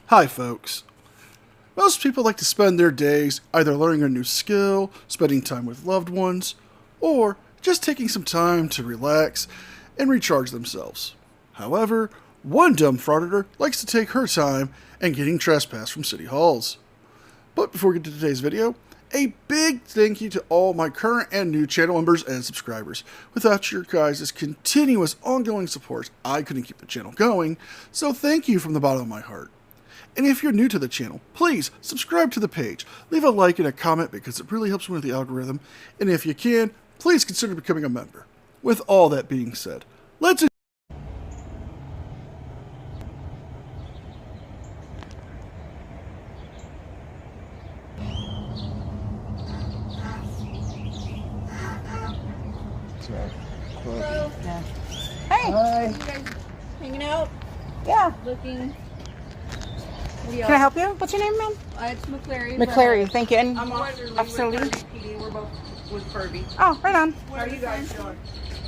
Hi folks. Most people like to spend their days either learning a new skill, spending time with loved ones, or just taking some time to relax and recharge themselves. However, one dumb frauditor likes to take her time and getting trespassed from city halls. But before we get to today's video, a big thank you to all my current and new channel members and subscribers. Without your guys' continuous ongoing support, I couldn't keep the channel going, so thank you from the bottom of my heart. And if you're new to the channel, please subscribe to the page, leave a like and a comment because it really helps me with the algorithm, and if you can, please consider becoming a member. With all that being said, let's Hello. Yeah. Hey. Hi. You guys hanging out? Yeah. Looking. Can I help you? What's your name, ma'am? It's McClary. McClary. Thank you. And I'm Officer Lee Officer Lee. with PD. We're both with Kirby. Oh, right on. What are you guys doing?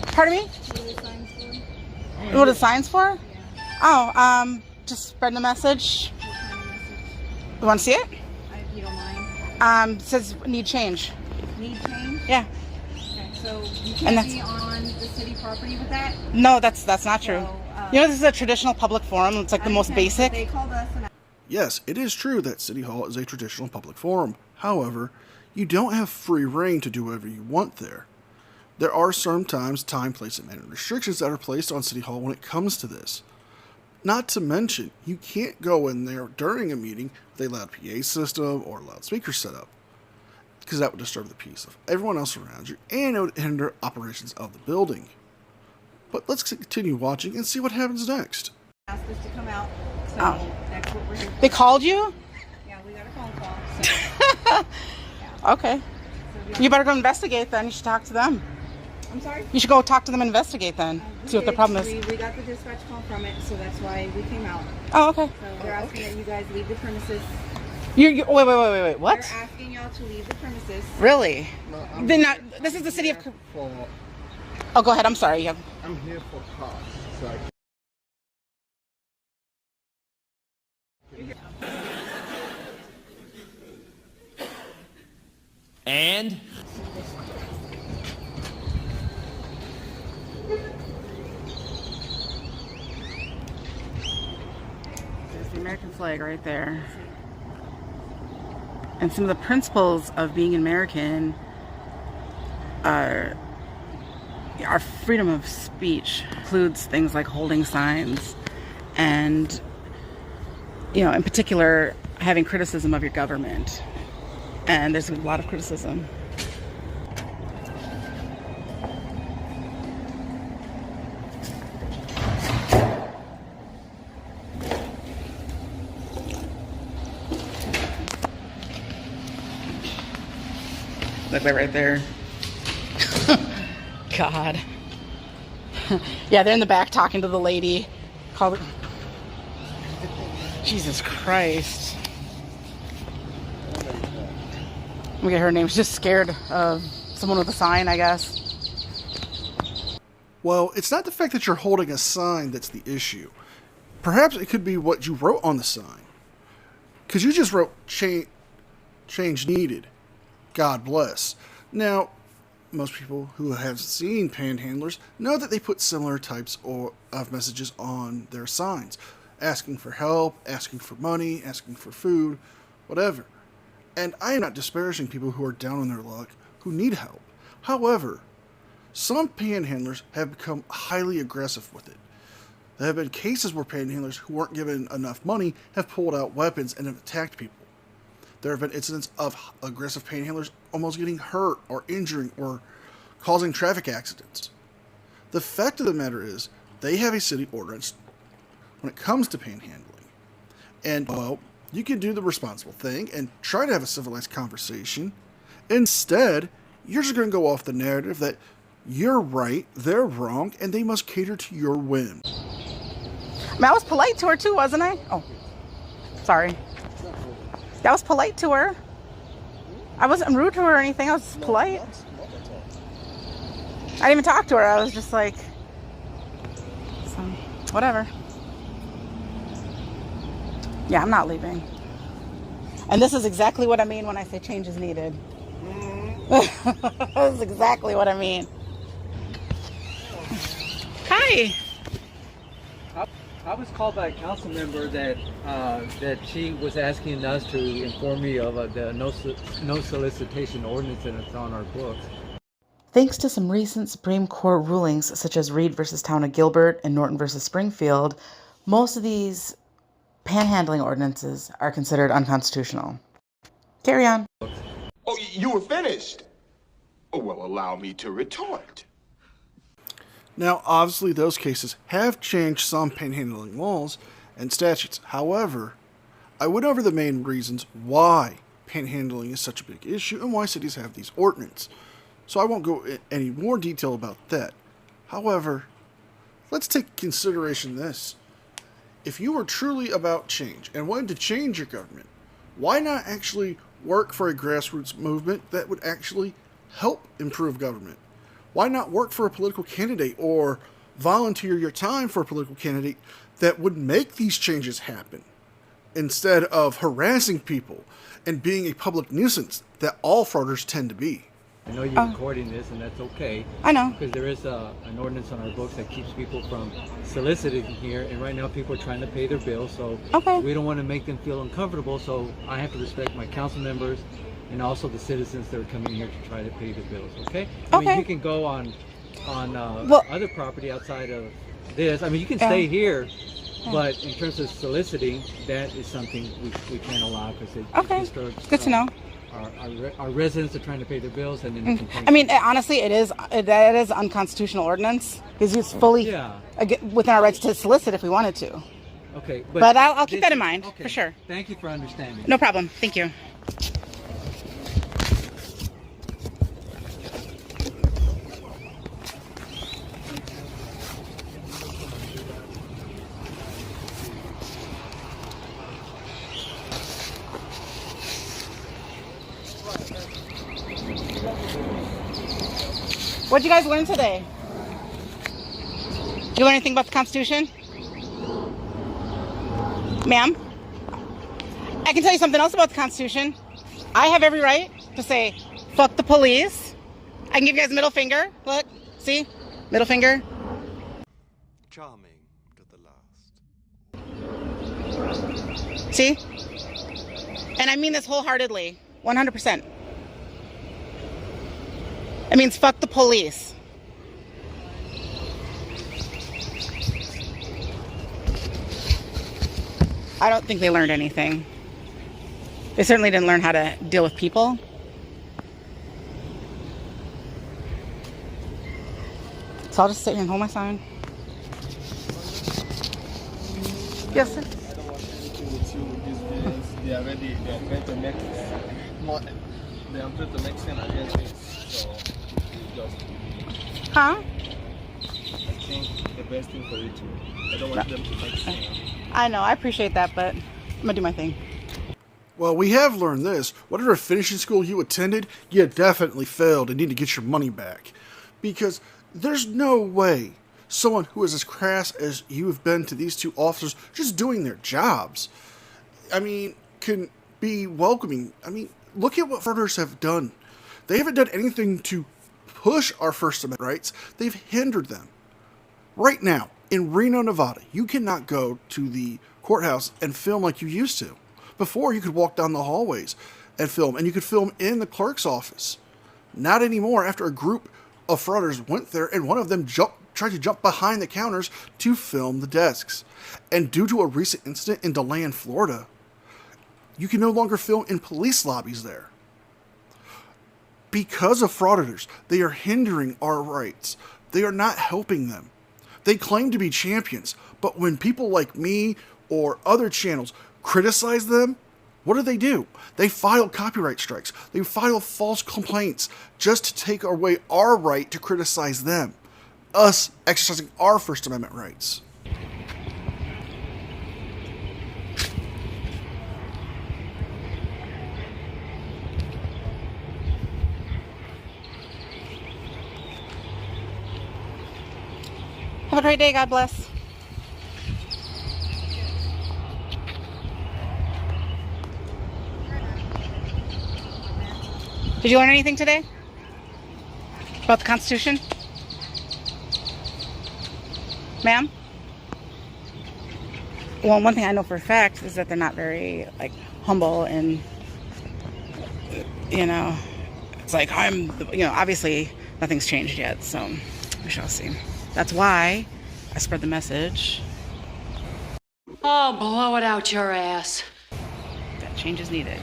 Pardon me? What are the signs for? What are the signs for? Yeah. Oh, just spreading the message. What kind of message? You want to see it? If you don't mind. It says need change. Need change? Yeah. Okay. So you And can't that's- be on the city property with that? No, that's not true. So, You know, this is a traditional public forum. It's like the most basic. They called us and Yes, it is true that City Hall is a traditional public forum. However, you don't have free reign to do whatever you want there. There are sometimes time, place, and manner restrictions that are placed on City Hall when it comes to this. Not to mention, you can't go in there during a meeting with a loud PA system or loudspeaker setup, because that would disturb the peace of everyone else around you and it would hinder operations of the building. But let's continue watching and see what happens next. asked us to come out. So Oh. that's what we're here for. They called you? Yeah, we got a phone call. So, Okay. so You better go investigate then. You should talk to them. I'm sorry? You should go talk to them and investigate then. See what the problem is. We got the dispatch call from it, so that's why we came out. Oh, okay. So they're asking that you guys leave the premises. You wait. What? They're asking y'all to leave the premises. Really? No, Then not, this is the city of... for Oh, go ahead. I'm sorry. Yeah. I'm here for cars. So I And There's the American flag right there. And some of the principles of being an American are our freedom of speech includes things like holding signs and, you know, in particular, having criticism of your government. And there's a lot of criticism. Look right there. God. Yeah, they're in the back talking to the lady. Jesus Christ. Look at her name. She's just scared of someone with a sign, I guess. Well, it's not the fact that you're holding a sign that's the issue. Perhaps it could be what you wrote on the sign. Because you just wrote change needed. God bless. Now, most people who have seen panhandlers know that they put similar types of messages on their signs. Asking for help, asking for money, asking for food, whatever. And I am not disparaging people who are down on their luck, who need help. However, some panhandlers have become highly aggressive with it. There have been cases where panhandlers who weren't given enough money have pulled out weapons and have attacked people. There have been incidents of aggressive panhandlers almost getting hurt or injuring or causing traffic accidents. The fact of the matter is, they have a city ordinance when it comes to panhandling. And, well, you can do the responsible thing and try to have a civilized conversation. Instead, you're just going to go off the narrative that you're right, they're wrong, and they must cater to your whims. I mean, I was polite to her too, wasn't I? Oh, sorry. I was polite to her. I wasn't rude to her or anything. I was polite. I didn't even talk to her. I was just like, so, whatever. Yeah, I'm not leaving. And this is exactly what I mean when I say change is needed. This is exactly what I mean. Hi. I was called by a council member that she was asking us to inform me of the no solicitation ordinance that's on our books. Thanks to some recent Supreme Court rulings, such as Reed versus Town of Gilbert and Norton versus Springfield, most of these panhandling ordinances are considered unconstitutional. Carry on. Oh, you were finished? Oh, well, allow me to retort. Now, obviously, those cases have changed some panhandling laws and statutes. However, I went over the main reasons why panhandling is such a big issue and why cities have these ordinances. So I won't go in any more detail about that. However, let's take consideration this. If you were truly about change and wanted to change your government, why not actually work for a grassroots movement that would actually help improve government? Why not work for a political candidate or volunteer your time for a political candidate that would make these changes happen instead of harassing people and being a public nuisance that all frauders tend to be? I know you're recording this, and that's okay. I know. Because there is an ordinance on our books that keeps people from soliciting here, and right now people are trying to pay their bills, so we don't want to make them feel uncomfortable, so I have to respect my council members and also the citizens that are coming here to try to pay their bills, okay? I mean, you can go on other property outside of this. I mean, you can stay here, but in terms of soliciting, that is something we can't allow because it disturbs. Good to know. Our residents are trying to pay their bills, and then I mean, honestly, it is an unconstitutional ordinance because it's fully within our rights to solicit if we wanted to. Okay, but I'll keep that in mind for sure. Thank you for understanding. No problem. Thank you. What'd you guys learn today? Did you learn anything about the Constitution? Ma'am? I can tell you something else about the Constitution. I have every right to say, fuck the police. I can give you guys a middle finger. Look, see? Middle finger. Charming to the last. See? And I mean this wholeheartedly, 100%. It means fuck the police. I don't think they learned anything. They certainly didn't learn how to deal with people. So I'll just sit here and hold my sign. Yes, sir. I don't want anything with you with these videos. They are trying to make more. They are trying to make sense against me. So just. Huh? I think the best thing for you to. I don't want them to make sense. I know, I appreciate that, but I'm gonna do my thing. Well, we have learned this. Whatever finishing school you attended, you definitely failed and need to get your money back. Because there's no way someone who is as crass as you have been to these two officers just doing their jobs, I mean, can be welcoming. I mean, look at what frauditors have done. They haven't done anything to push our First Amendment rights. They've hindered them. Right now, in Reno, Nevada, you cannot go to the courthouse and film like you used to. Before, you could walk down the hallways and film, and you could film in the clerk's office. Not anymore, after a group of frauditors went there, and one of them tried to jump behind the counters to film the desks. And due to a recent incident in DeLand, Florida, you can no longer film in police lobbies there. Because of frauditors, they are hindering our rights. They are not helping them. They claim to be champions, but when people like me or other channels criticize them, what do? They file copyright strikes. They file false complaints just to take away our right to criticize them, us exercising our First Amendment rights. Have a great day. God bless. Did you learn anything today? About the Constitution? Ma'am? Well, one thing I know for a fact is that they're not very, like, humble and, you know, it's like, obviously nothing's changed yet, so we shall see. That's why I spread the message. Oh, blow it out your ass. That change is needed.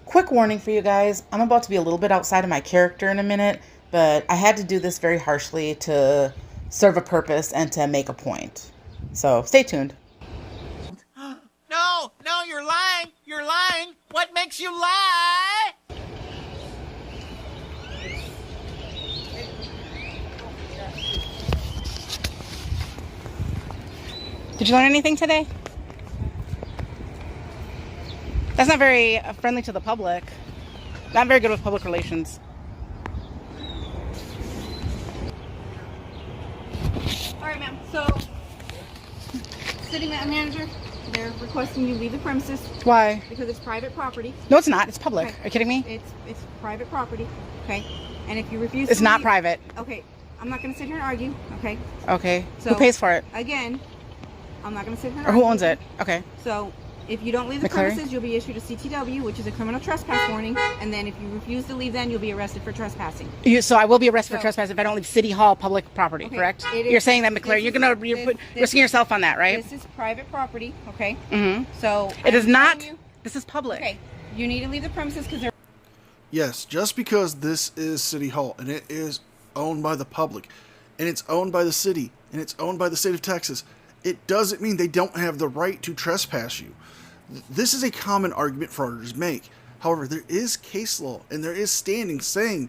Quick warning for you guys. I'm about to be a little bit outside of my character in a minute, but I had to do this very harshly to serve a purpose and to make a point. So stay tuned. No, you're lying. You're lying. What makes you lie? Did you learn anything today? That's not very friendly to the public. Not very good with public relations. All right, ma'am. So, city manager, they're requesting you leave the premises Why? because it's private property. No, it's not. It's public. Okay. Are you kidding me? It's private property. Okay. And if you refuse, It's to not leave- private. Okay. I'm not going to sit here and argue. Okay. Okay. So Who pays for it? Again, I'm not going to sit here and Or argue. who owns it? Okay. So, if you don't leave the McClary? premises, you'll be issued a CTW, which is a criminal trespass warning. And then if you refuse to leave, then you'll be arrested for trespassing. So I will be arrested for So- trespass if I don't leave City Hall public property, Okay, correct? it is- You're saying that, McClary. this You're is- this- risking yourself on that, right? This is private property. Okay. Mm-hmm. So It is I'm not. telling you- This is public. Okay. You need to leave the premises because they're. Yes, just because this is City Hall and it is owned by the public and it's owned by the city and it's owned by the state of Texas, it doesn't mean they don't have the right to trespass you. This is a common argument frauditors make. However, there is case law and there is standing saying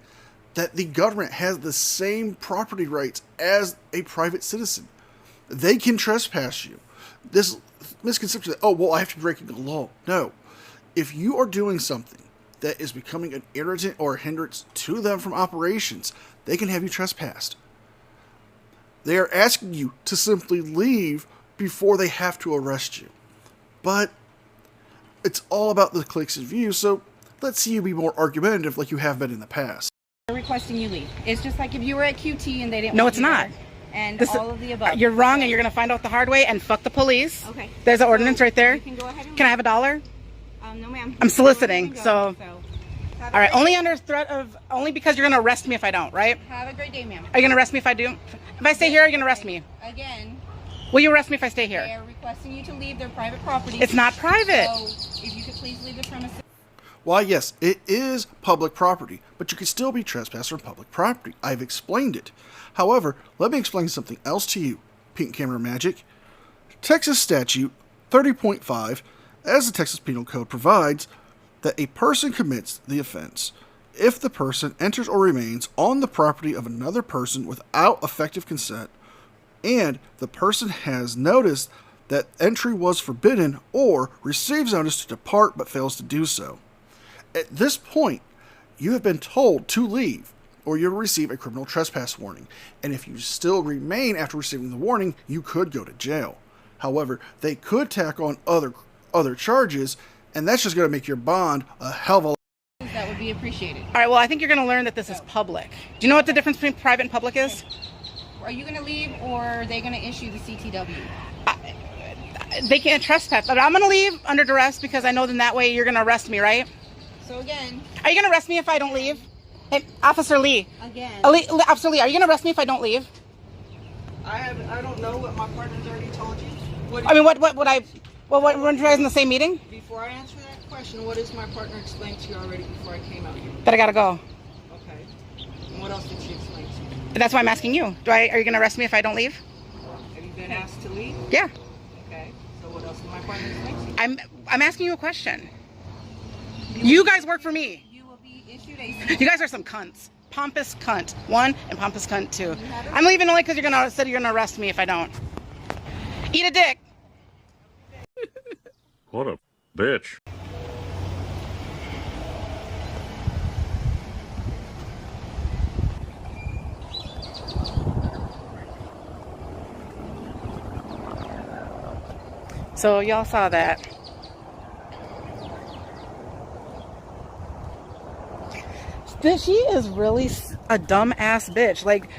that the government has the same property rights as a private citizen. They can trespass you. This misconception that, oh, well, I have to be breaking the law. No. If you are doing something that is becoming an irritant or a hindrance to them from operations, they can have you trespassed. They are asking you to simply leave before they have to arrest you. But it's all about the clicks and views, so let's see you be more argumentative like you have been in the past. They're requesting you leave. It's just like if you were at QT and they didn't. No, want it's you not. there, and This is- all of the above. You're wrong, and you're going to find out the hard way, and fuck the police. Okay. There's an ordinance right there. You can go ahead and Can I have $1? No, ma'am. I'm soliciting, Go. so- Have All right, a great- only under threat of, only because you're going to arrest me if I don't, right? Have a great day, ma'am. Are you going to arrest me if I do? If I stay here, are you going to arrest me? Again, Will you arrest me if I stay they here? are requesting you to leave their private property. It's not private. So if you could please leave the premises. Why, yes, it is public property, but you can still be trespassed from public property. I've explained it. However, let me explain something else to you, Pink Camera Magic. Texas Statute 30.5, as the Texas Penal Code provides, that a person commits the offense if the person enters or remains on the property of another person without effective consent, and the person has noticed that entry was forbidden or receives notice to depart but fails to do so. At this point, you have been told to leave, or you'll receive a criminal trespass warning. And if you still remain after receiving the warning, you could go to jail. However, they could tack on other charges, and that's just going to make your bond a hell of a lot. That would be appreciated. All right, well, I think you're going to learn that this is public. Do you know what the difference between private and public is? Are you going to leave or are they going to issue the CTW? They can't trespass, but I'm going to leave under duress because I know then that way you're going to arrest me, right? So again, Are you going to arrest me if I don't leave? Hey, Officer Lee. again. Officer Lee, are you going to arrest me if I don't leave? I don't know what my partner's already told you. What weren't you guys in the same meeting? Before I answer that question, what has my partner explained to you already before I came out here? That I got to go. Okay. And what else did she explain to you? That's why I'm asking you. Are you going to arrest me if I don't leave? Have you been asked to leave? Yeah. Okay. So what else did my partner explain to you? I'm asking you a question. You guys work for me. You will be issued a You guys are some cunts. Pompous cunt 1 and pompous cunt 2. I'm leaving only because you're gonna arrest me if I don't. Eat a dick. What a bitch. So y'all saw that. She is really a dumb ass bitch. Like,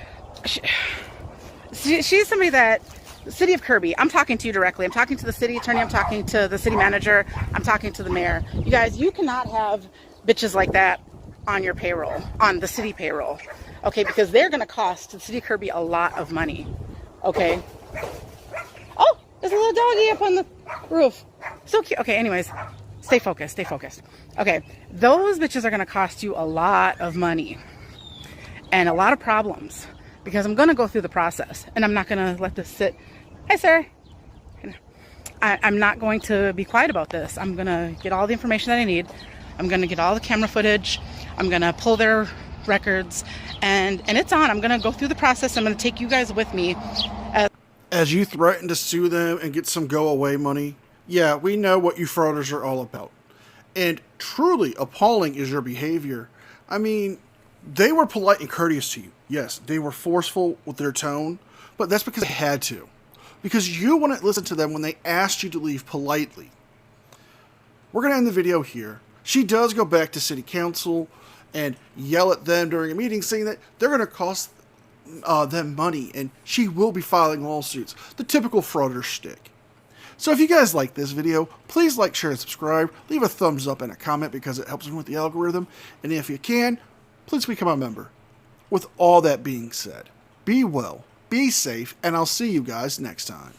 she's somebody that, City of Kirby, I'm talking to you directly. I'm talking to the city attorney. I'm talking to the city manager. I'm talking to the mayor. You guys, you cannot have bitches like that on your payroll, on the city payroll. Okay, because they're going to cost the city of Kirby a lot of money. Okay. Oh, there's a little doggy up on the roof. So cute. Okay, anyways. Stay focused, stay focused. Okay, those bitches are gonna cost you a lot of money and a lot of problems because I'm gonna go through the process and I'm not gonna let this sit. Hi, sir. I'm not going to be quiet about this. I'm gonna get all the information that I need. I'm gonna get all the camera footage. I'm gonna pull their records and it's on. I'm gonna go through the process. I'm gonna take you guys with me. As you threaten to sue them and get some go-away money, yeah, we know what you frauders are all about. And truly appalling is your behavior. I mean, they were polite and courteous to you. Yes, they were forceful with their tone, but that's because they had to. Because you wouldn't listen to them when they asked you to leave politely. We're going to end the video here. She does go back to city council and yell at them during a meeting saying that they're going to cost them money and she will be filing lawsuits. The typical frauder shtick. So if you guys like this video, please like, share, and subscribe. Leave a thumbs up and a comment because it helps me with the algorithm. And if you can, please become a member. With all that being said, be well, be safe, and I'll see you guys next time.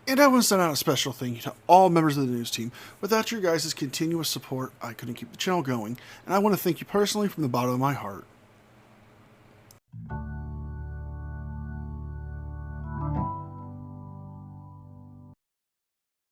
And I want to send out a special thank you to all members of the news team. Without your guys' continuous support, I couldn't keep the channel going. And I want to thank you personally from the bottom of my heart.